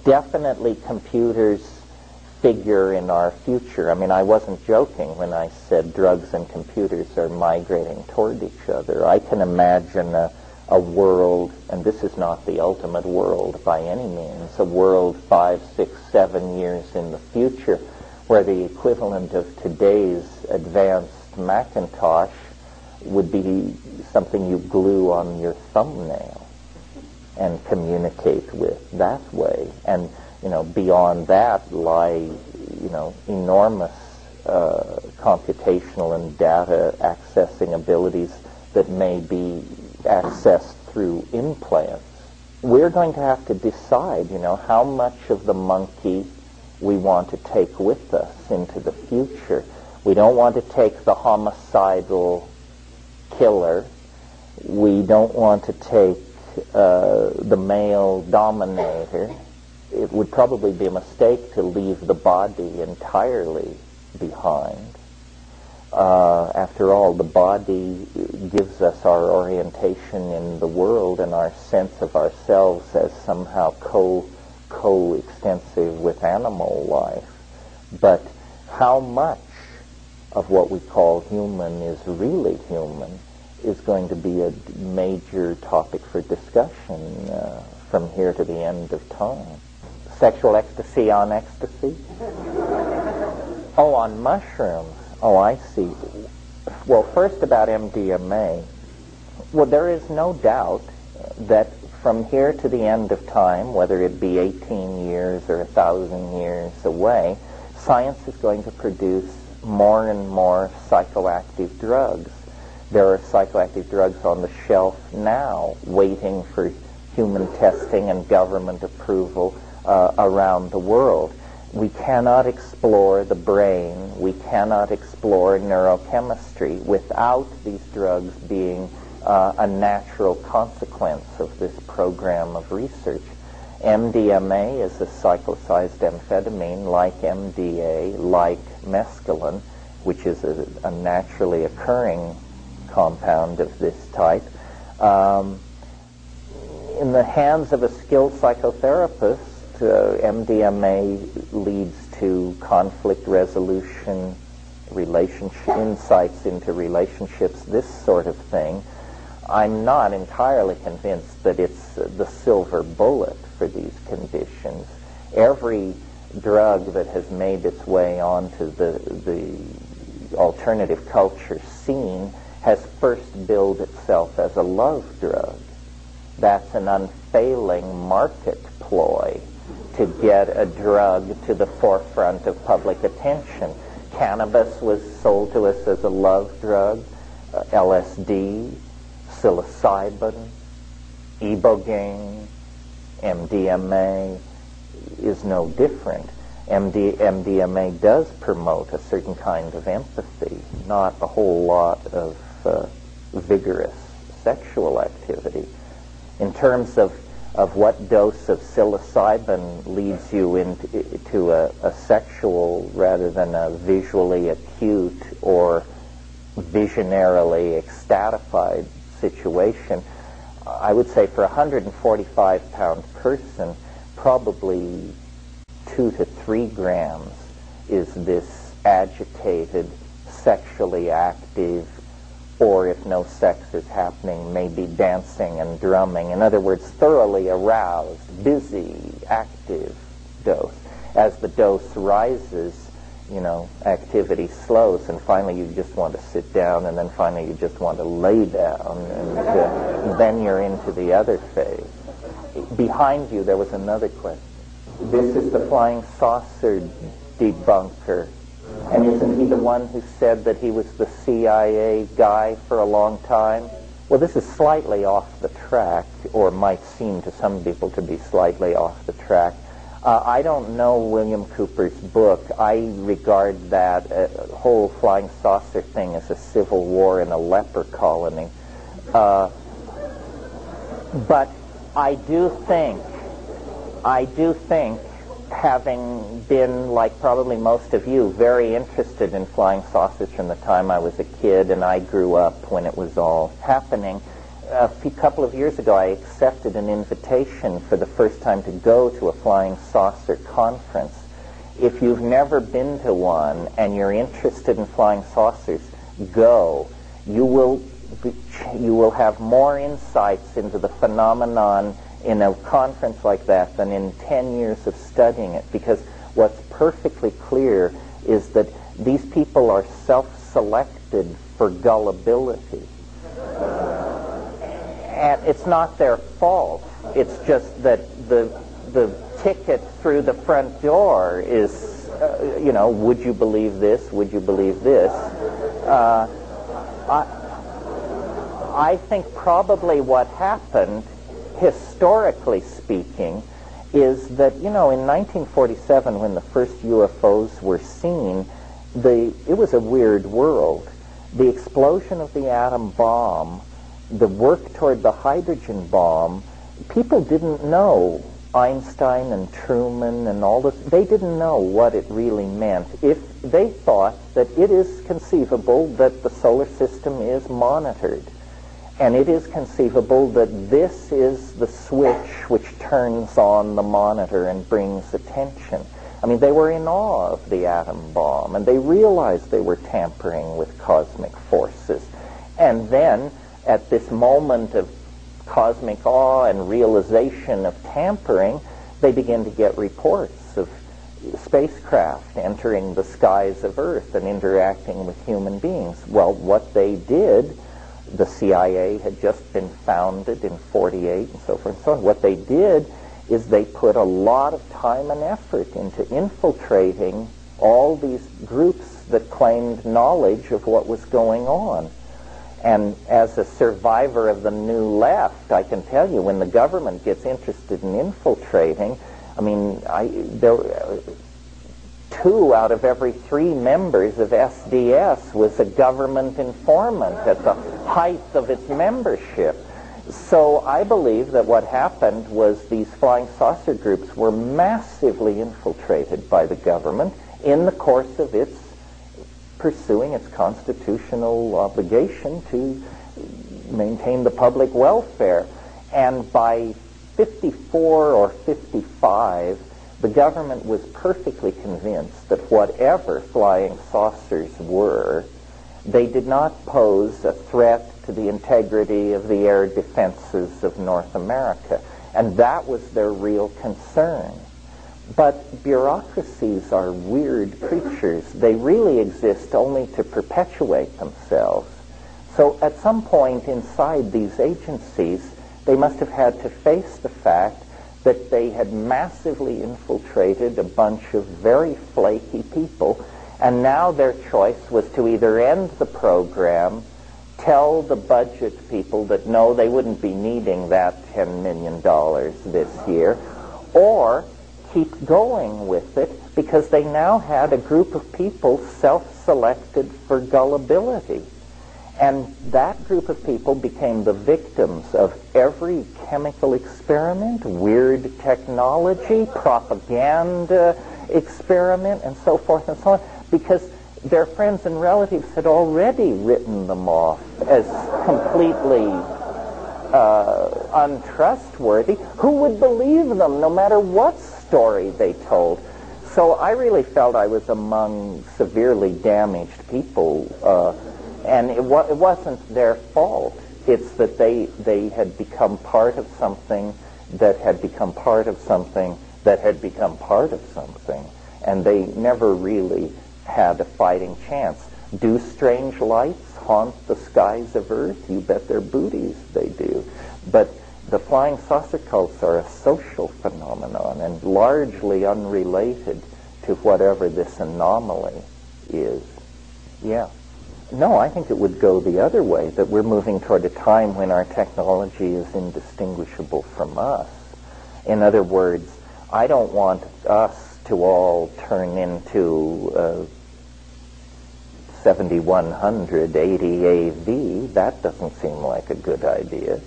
definitely computers figure in our future. I mean, I wasn't joking when I said drugs and computers are migrating toward each other. I can imagine a world, and this is not the ultimate world by any means, a world 5, 6, 7 years in the future where the equivalent of today's advanced Macintosh would be something you glue on your thumbnail and communicate with that way. And, beyond that lie, enormous computational and data accessing abilities that may be accessed through implants. We're going to have to decide, how much of the monkey we want to take with us into the future. We don't want to take the homicidal killer. We don't want to take the male dominator. It would probably be a mistake to leave the body entirely behind. After all, the body gives us our orientation in the world and our sense of ourselves as somehow co-extensive with animal life. But how much of what we call human is really human is going to be a major topic for discussion from here to the end of time. Sexual ecstasy on ecstasy? Oh, on mushrooms. Oh, I see. Well, first about MDMA. Well, there is no doubt that from here to the end of time, whether it be 18 years or 1,000 years away, science is going to produce more and more psychoactive drugs. There are psychoactive drugs on the shelf now waiting for human testing and government approval around the world. We cannot explore the brain, we cannot explore neurochemistry without these drugs being a natural consequence of this program of research. MDMA is a cyclicized amphetamine like MDA, like mescaline, which is a naturally occurring compound of this type. In the hands of a skilled psychotherapist, MDMA leads to conflict resolution, insights into relationships, this sort of thing. I'm not entirely convinced that it's the silver bullet for these conditions. Every drug that has made its way onto the alternative culture scene has first billed itself as a love drug. That's an unfailing market ploy to get a drug to the forefront of public attention. Cannabis was sold to us as a love drug, LSD, psilocybin, ibogaine, MDMA is no different. MDMA does promote a certain kind of empathy, not a whole lot of vigorous sexual activity. In terms of what dose of psilocybin leads you into a sexual rather than a visually acute or visionarily ecstatified situation, I would say for a 145-pound person, probably 2 to 3 grams is this agitated, sexually active, or if no sex is happening, maybe dancing and drumming. In other words, thoroughly aroused, busy, active dose. As the dose rises, activity slows, and finally you just want to sit down, and then finally you just want to lay down, and then you're into the other phase. Behind you, there was another question. This is the flying saucer debunker. And isn't he the one who said that he was the CIA guy for a long time? Well, this is slightly off the track, or might seem to some people to be slightly off the track. I don't know William Cooper's book. I regard that whole flying saucer thing as a civil war in a leper colony. But I do think, having been, like probably most of you, very interested in flying saucers from the time I was a kid, and I grew up when it was all happening, a couple of years ago, I accepted an invitation for the first time to go to a flying saucer conference. If you've never been to one and you're interested in flying saucers, go. You will have more insights into the phenomenon in a conference like that than in 10 years of studying it, because what's perfectly clear is that these people are self-selected for gullibility. And it's not their fault. It's just that the ticket through the front door is, would you believe this? Would you believe this? I think probably what happened, historically speaking, is that, in 1947, when the first UFOs were seen, it was a weird world. The explosion of the atom bomb, the work toward the hydrogen bomb, people didn't know. Einstein and Truman and all this, they didn't know what it really meant. If they thought that it is conceivable that the solar system is monitored, and it is conceivable that this is the switch which turns on the monitor and brings attention. I mean, they were in awe of the atom bomb, and they realized they were tampering with cosmic forces. And then, at this moment of cosmic awe and realization of tampering, they begin to get reports of spacecraft entering the skies of Earth and interacting with human beings. Well, what they did, the CIA had just been founded in 48 and so forth and so on. What they did is they put a lot of time and effort into infiltrating all these groups that claimed knowledge of what was going on. And as a survivor of the New Left, I can tell you, when the government gets interested in infiltrating, I mean, two out of every 3 members of SDS was a government informant at the height of its membership. So I believe that what happened was these flying saucer groups were massively infiltrated by the government in the course of its pursuing its constitutional obligation to maintain the public welfare. And by 54 or 55, the government was perfectly convinced that whatever flying saucers were, they did not pose a threat to the integrity of the air defenses of North America. And that was their real concern. But bureaucracies are weird creatures. They really exist only to perpetuate themselves. So at some point inside these agencies, they must have had to face the fact that they had massively infiltrated a bunch of very flaky people, and now their choice was to either end the program, tell the budget people that no, they wouldn't be needing that $10 million this year, or keep going with it, because they now had a group of people self-selected for gullibility. And that group of people became the victims of every chemical experiment, weird technology, propaganda experiment, and so forth and so on, because their friends and relatives had already written them off as completely untrustworthy. Who would believe them, no matter what story they told? So I really felt I was among severely damaged people, and it wasn't their fault. It's that they had become part of something that had become part of something that had become part of something, and they never really had a fighting chance. Do strange lights haunt the skies of Earth? You bet their booties they do. But the flying saucer cults are a social phenomenon and largely unrelated to whatever this anomaly is. Yeah. No, I think it would go the other way, that we're moving toward a time when our technology is indistinguishable from us. In other words, I don't want us to all turn into 7100 80 AV. That doesn't seem like a good idea.